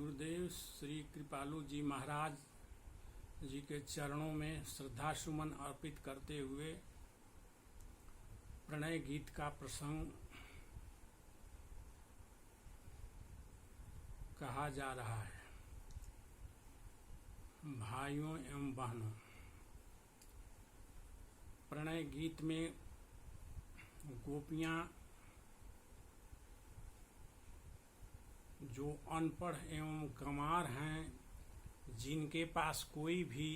गुरुदेव श्री कृपालु जी महाराज जी के चरणों में श्रद्धा सुमन अर्पित करते हुए प्रणय गीत का प्रसंग कहा जा रहा है। भाइयों एवं बहनों, प्रणय गीत में गोपियां जो अनपढ़ एवं गंवार हैं, जिनके पास कोई भी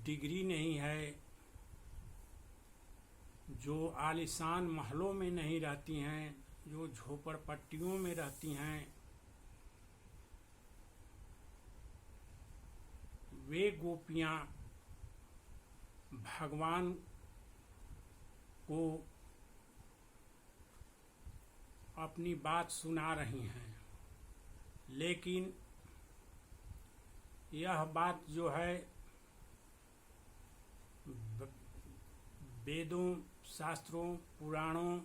डिग्री नहीं है, जो आलीशान महलों में नहीं रहती हैं, जो झोपड़पट्टियों में रहती हैं, वे गोपियां भगवान को अपनी बात सुना रही हैं। लेकिन यह बात जो है वेदों, शास्त्रों, पुराणों,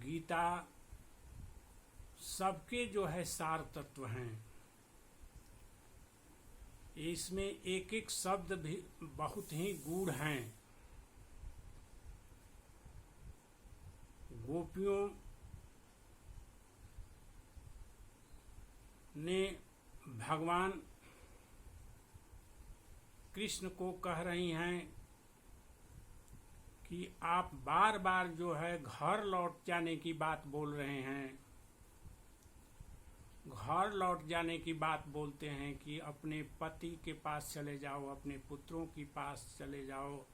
गीता सबके जो है सार तत्व हैं। इसमें एक एक शब्द भी बहुत ही गूढ़ हैं। गोपियों ने भगवान कृष्ण को कह रही हैं कि आप बार बार जो है घर लौट जाने की बात बोल रहे हैं, घर लौट जाने की बात बोलते हैं कि अपने पति के पास चले जाओ, अपने पुत्रों के पास चले जाओ,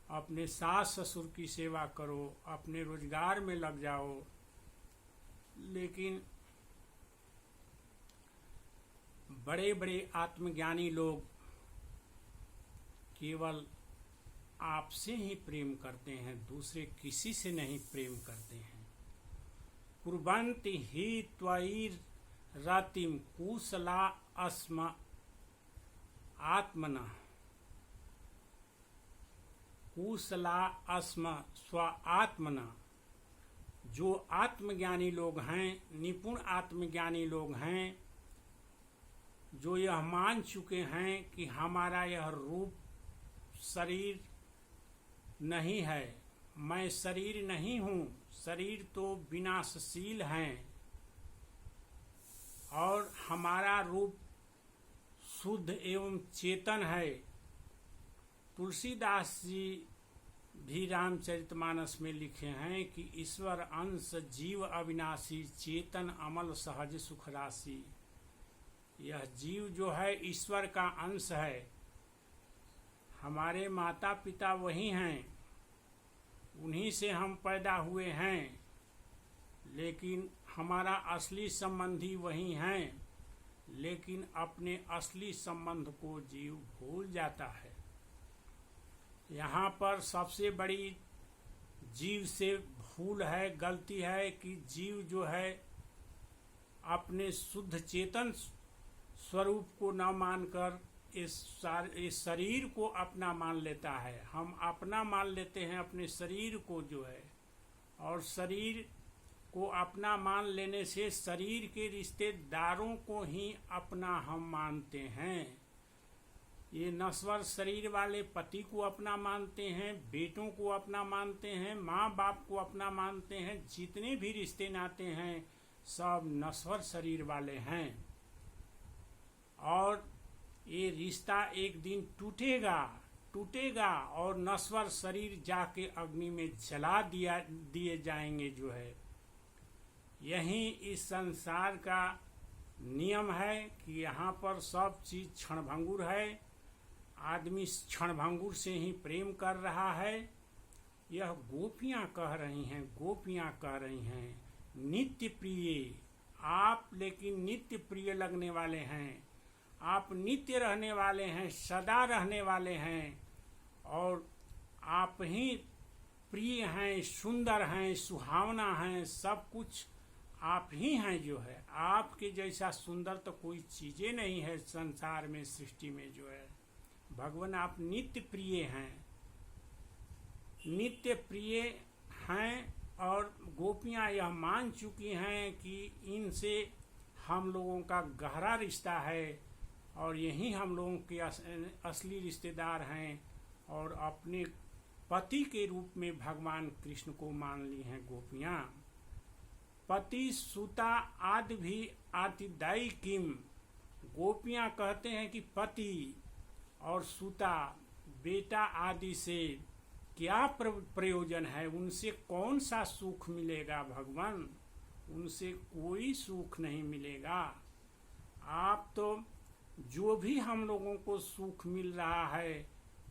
अपने सास ससुर की सेवा करो, अपने रोजगार में लग जाओ। लेकिन बड़े बड़े आत्मज्ञानी लोग केवल आपसे ही प्रेम करते हैं, दूसरे किसी से नहीं प्रेम करते हैं। कुर्वन्ति हि त्वयि रतिम कुशला अस्म आत्मनः कुशला अस्म स्व आत्मना। जो आत्मज्ञानी लोग हैं, निपुण आत्मज्ञानी लोग हैं, जो यह मान चुके हैं कि हमारा यह रूप शरीर नहीं है, मैं शरीर नहीं हूँ, शरीर तो विनाशशील है और हमारा रूप शुद्ध एवं चेतन है। तुलसीदास जी भी रामचरितमानस में लिखे हैं कि ईश्वर अंश जीव अविनाशी, चेतन अमल सहज सुख राशि। यह जीव जो है ईश्वर का अंश है। हमारे माता पिता वही हैं, उन्हीं से हम पैदा हुए हैं, लेकिन हमारा असली संबंधी वही हैं। लेकिन अपने असली संबंध को जीव भूल जाता है। यहाँ पर सबसे बड़ी जीव से भूल है, गलती है कि जीव जो है अपने शुद्ध चेतन स्वरूप को न मानकर इस शरीर को अपना मान लेता है। हम अपना मान लेते हैं अपने शरीर को जो है, और शरीर को अपना मान लेने से शरीर के रिश्तेदारों को ही अपना हम मानते हैं। ये नश्वर शरीर वाले पति को अपना मानते हैं, बेटों को अपना मानते हैं, माँ बाप को अपना मानते हैं। जितने भी रिश्ते नाते हैं सब नश्वर शरीर वाले हैं, और ये रिश्ता एक दिन टूटेगा और नश्वर शरीर जाके अग्नि में जला दिए जाएंगे जो है। यही इस संसार का नियम है कि यहाँ पर सब चीज क्षणभंगुर है। आदमी क्षणभंगुर से ही प्रेम कर रहा है। यह गोपियां कह रही हैं नित्य प्रिय आप, लेकिन नित्य प्रिय लगने वाले हैं आप, नित्य रहने वाले हैं, सदा रहने वाले हैं, और आप ही प्रिय हैं, सुंदर हैं, सुहावना हैं, सब कुछ आप ही हैं जो है। आपके जैसा सुंदर तो कोई चीजें नहीं है संसार में, सृष्टि में जो है। भगवान आप नित्य प्रिय हैं और गोपियां यह मान चुकी हैं कि इनसे हम लोगों का गहरा रिश्ता है और यही हम लोगों के असली रिश्तेदार हैं, और अपने पति के रूप में भगवान कृष्ण को मान ली हैं गोपियां। पति सुता आदि भी आतिदाई किम, गोपियां कहते हैं कि पति और सुता बेटा आदि से क्या प्रयोजन है, उनसे कौन सा सुख मिलेगा भगवान, उनसे कोई सुख नहीं मिलेगा। आप तो जो भी हम लोगों को सुख मिल रहा है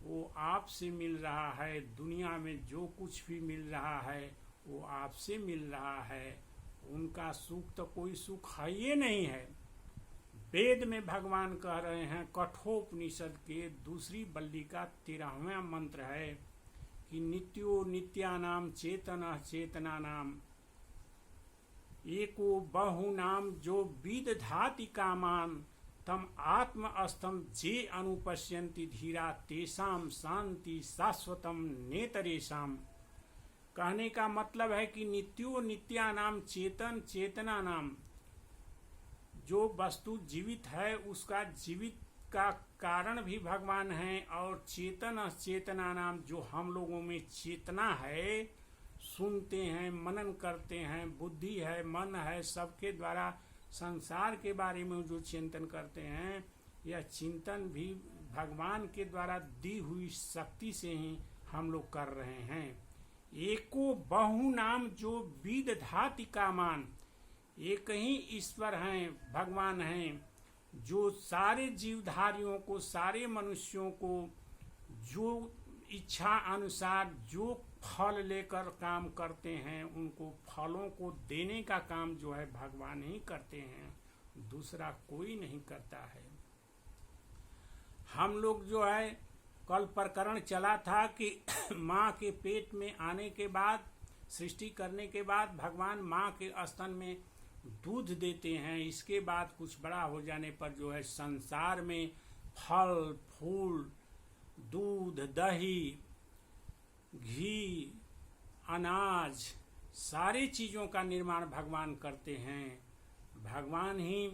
वो आपसे मिल रहा है, दुनिया में जो कुछ भी मिल रहा है वो आपसे मिल रहा है, उनका सुख तो कोई सुख है ही नहीं है। वेद में भगवान कह रहे हैं, कठोपनिषद के दूसरी बल्ली का 13वां मंत्र है कि नित्यो नित्यानाम चेतन चेतनानाम एको बहुनाम जो विदधाति कामान तम आत्म अस्तम जे अनुपश्यन्ति धीरा तेषाम शांति शाश्वतम नेतरेशम। कहने का मतलब है कि नित्यो नित्यानाम चेतन चेतनानाम, जो वस्तु जीवित है उसका जीवित का कारण भी भगवान है, और चेतन चेतना नाम जो हम लोगों में चेतना है, सुनते हैं मनन करते हैं, बुद्धि है मन है, सबके द्वारा संसार के बारे में जो चिंतन करते हैं, यह चिंतन भी भगवान के द्वारा दी हुई शक्ति से ही हम लोग कर रहे हैं। एको बहु नाम जो विदधाति कामान, एक ही ईश्वर हैं भगवान हैं जो सारे जीवधारियों को, सारे मनुष्यों को जो इच्छा अनुसार जो फल लेकर काम करते हैं, उनको फलों को देने का काम जो है भगवान ही करते हैं, दूसरा कोई नहीं करता है। हम लोग जो है कल प्रकरण चला था कि माँ के पेट में आने के बाद, सृष्टि करने के बाद भगवान माँ के स्तन में दूध देते हैं, इसके बाद कुछ बड़ा हो जाने पर जो है संसार में फल फूल, दूध, दही, घी, अनाज, सारी चीजों का निर्माण भगवान करते हैं। भगवान ही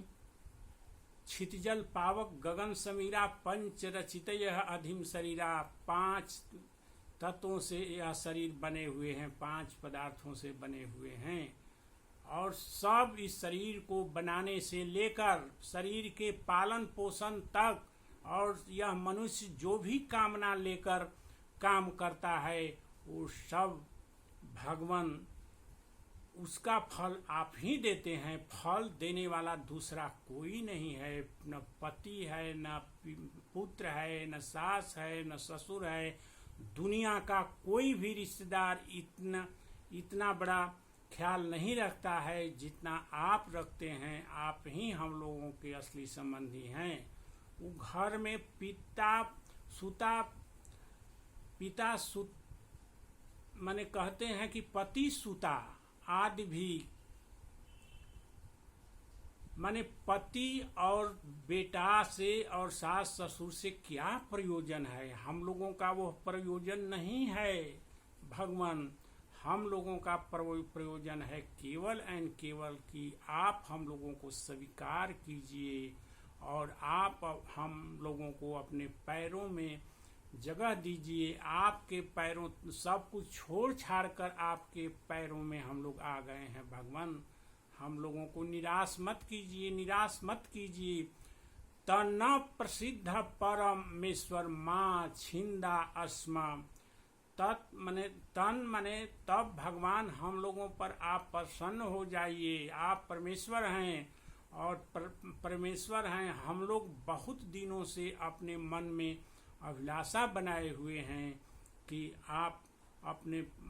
क्षितिजल पावक गगन समीरा पंच रचित यह अधिम शरीरा, 5 तत्वों से यह शरीर बने हुए हैं, 5 पदार्थों से बने हुए हैं, और सब इस शरीर को बनाने से लेकर शरीर के पालन पोषण तक, और यह मनुष्य जो भी कामना लेकर काम करता है वो सब भगवान उसका फल आप ही देते हैं। फल देने वाला दूसरा कोई नहीं है, न पति है, न पुत्र है, न सास है, न ससुर है। दुनिया का कोई भी रिश्तेदार इतना बड़ा ख्याल नहीं रखता है जितना आप रखते हैं। आप ही हम लोगों के असली संबंधी हैं। वो घर में पिता सुत माने कहते हैं कि पति सुता आदि भी, माने पति और बेटा से और सास ससुर से क्या प्रयोजन है, हम लोगों का वो प्रयोजन नहीं है भगवान। हम लोगों का प्रयोजन है केवल एंड केवल कि आप हम लोगों को स्वीकार कीजिए और आप हम लोगों को अपने पैरों में जगह दीजिए। आपके पैरों सब कुछ छोड़ छाड़ कर आपके पैरों में हम लोग आ गए हैं भगवान। हम लोगों को निराश मत कीजिए, निराश मत कीजिए। तन प्रसिद्ध परमेश्वर माँ छिंदा अस्मा, तन मने तब भगवान हम लोगों पर आप प्रसन्न हो जाइए। आप परमेश्वर हैं और परमेश्वर हैं। हम लोग बहुत दिनों से अपने मन में अभिलाषा बनाए हुए हैं कि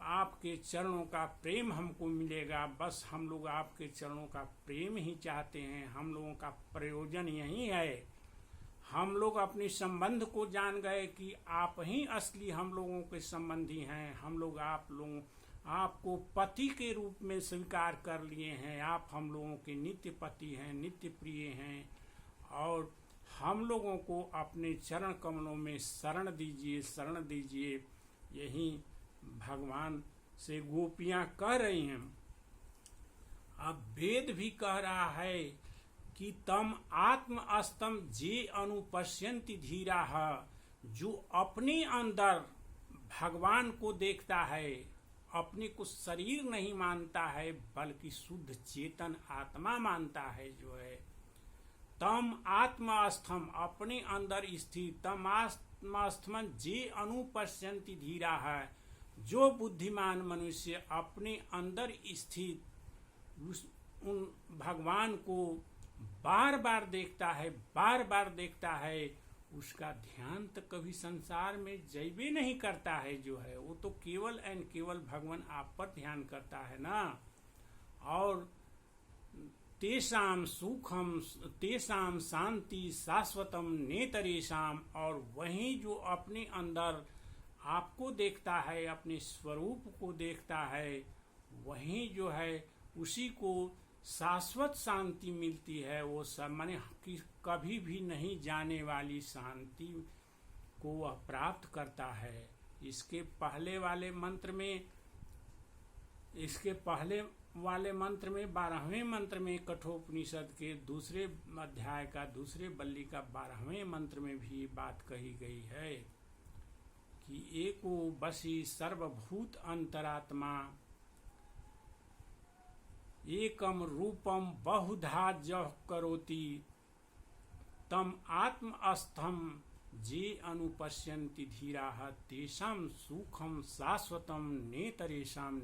आपके चरणों का प्रेम हमको मिलेगा। बस हम लोग आपके चरणों का प्रेम ही चाहते हैं। हम लोगों का प्रयोजन यही है। हम लोग अपने संबंध को जान गए कि आप ही असली हम लोगों के संबंधी हैं। हम लोग आपको पति के रूप में स्वीकार कर लिए हैं। आप हम लोगों के नित्य पति हैं, नित्य प्रिय हैं, और हम लोगों को अपने चरण कमलों में शरण दीजिए, शरण दीजिए। यही भगवान से गोपियां कह रही हैं। अब वेद भी कह रहा है कि तम आत्म अस्तम जे अनुपश्यंति धीरा, जो अपने अंदर भगवान को देखता है, अपने को शरीर नहीं मानता है बल्कि शुद्ध चेतन आत्मा मानता है, जो है तम आत्मास्थम, अपने अंदर स्थित, तम आत्मास्थम जे अनुपश्यंति धीरा है, जो बुद्धिमान मनुष्य अपने अंदर स्थित उन भगवान को बार बार देखता है, बार बार देखता है, उसका ध्यान तो कभी संसार में जैबे नहीं करता है, जो है वो तो केवल एंड केवल भगवान आप पर ध्यान करता है ना। और तेषाम सुखम तेषाम शांति शाश्वतम नेतरेशम, और वही जो अपने अंदर आपको देखता है, अपने स्वरूप को देखता है, वही जो है उसी को शाश्वत शांति मिलती है। वो सब माने कभी भी नहीं जाने वाली शांति को वह प्राप्त करता है। इसके पहले वाले मंत्र में 12वें मंत्र में कठोपनिषद के दूसरे अध्याय का दूसरे बल्ली का 12वें मंत्र में भी बात कही गई है कि एको बसी सर्वभूत अंतरात्मा एकम रूपम बहुधा जह करोति तम आत्म अस्थम जे अनुपश्यन्ति धीराः तेषां सुखम शाश्वतम नेतरेशम।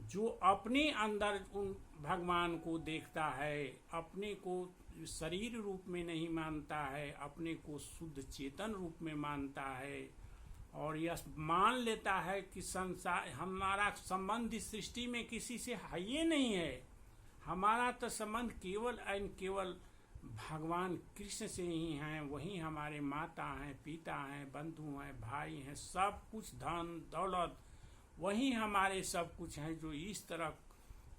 जो अपने अंदर उन भगवान को देखता है, अपने को शरीर रूप में नहीं मानता है, अपने को शुद्ध चेतन रूप में मानता है, और यह मान लेता है कि संसार हमारा संबंध इस सृष्टि में किसी से है ही नहीं है, हमारा तो संबंध केवल एंड केवल भगवान कृष्ण से ही हैं। वही हमारे माता हैं, पिता हैं, बंधु हैं, भाई हैं, सब कुछ धन दौलत वही हमारे सब कुछ हैं। जो इस तरह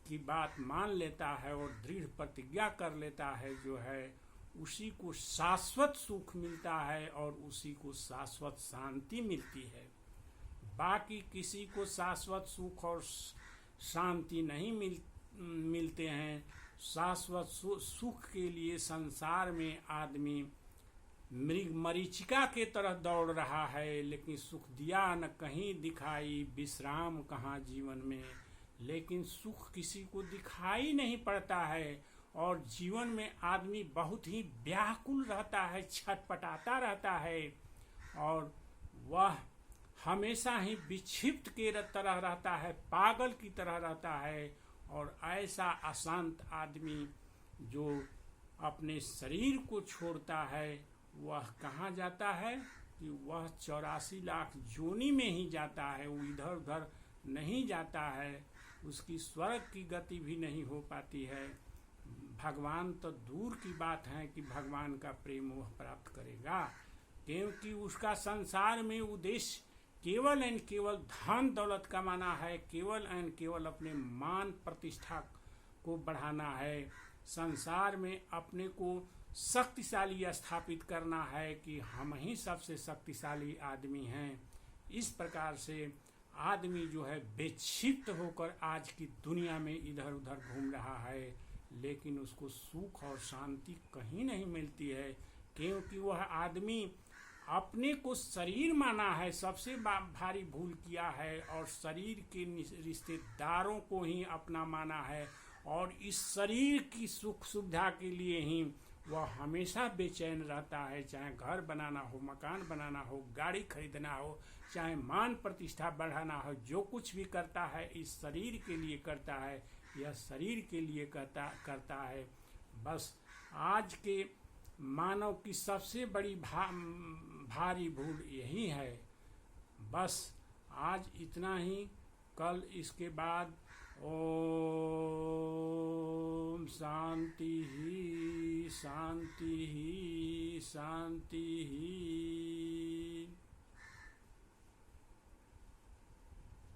की बात मान लेता है और दृढ़ प्रतिज्ञा कर लेता है, जो है उसी को शाश्वत सुख मिलता है और उसी को शाश्वत शांति मिलती है। बाकी किसी को शाश्वत सुख और शांति नहीं मिलते हैं। शाश्वत सुख के लिए संसार में आदमी मृग मरीचिका के तरह दौड़ रहा है, लेकिन सुख दिया न कहीं दिखाई, विश्राम कहाँ जीवन में। लेकिन सुख किसी को दिखाई नहीं पड़ता है, और जीवन में आदमी बहुत ही व्याकुल रहता है, छटपटाता रहता है, और वह हमेशा ही विक्षिप्त के तरह रहता है, पागल की तरह रहता है। और ऐसा अशांत आदमी जो अपने शरीर को छोड़ता है, वह कहाँ जाता है कि वह 84 लाख जोनी में ही जाता है, वो इधर उधर नहीं जाता है, उसकी स्वर्ग की गति भी नहीं हो पाती है। भगवान तो दूर की बात है कि भगवान का प्रेम वह प्राप्त करेगा, क्योंकि उसका संसार में उद्देश्य केवल एंड केवल धन दौलत कमाना है, केवल एंड केवल अपने मान प्रतिष्ठा को बढ़ाना है, संसार में अपने को शक्तिशाली स्थापित करना है कि हम ही सबसे शक्तिशाली आदमी हैं। इस प्रकार से आदमी जो है बेक्षिप्त होकर आज की दुनिया में इधर उधर घूम रहा है, लेकिन उसको सुख और शांति कहीं नहीं मिलती है, क्योंकि वह आदमी अपने को शरीर माना है, सबसे भारी भूल किया है, और शरीर के रिश्तेदारों को ही अपना माना है, और इस शरीर की सुख सुविधा के लिए ही वह हमेशा बेचैन रहता है। चाहे घर बनाना हो, मकान बनाना हो, गाड़ी खरीदना हो, चाहे मान प्रतिष्ठा बढ़ाना हो, जो कुछ भी करता है इस शरीर के लिए करता है, यह शरीर के लिए करता है। बस आज के मानव की सबसे बड़ी भारी भूल यही है। बस आज इतना ही, कल इसके बाद ओम शांति ही शांति ही शांति ही।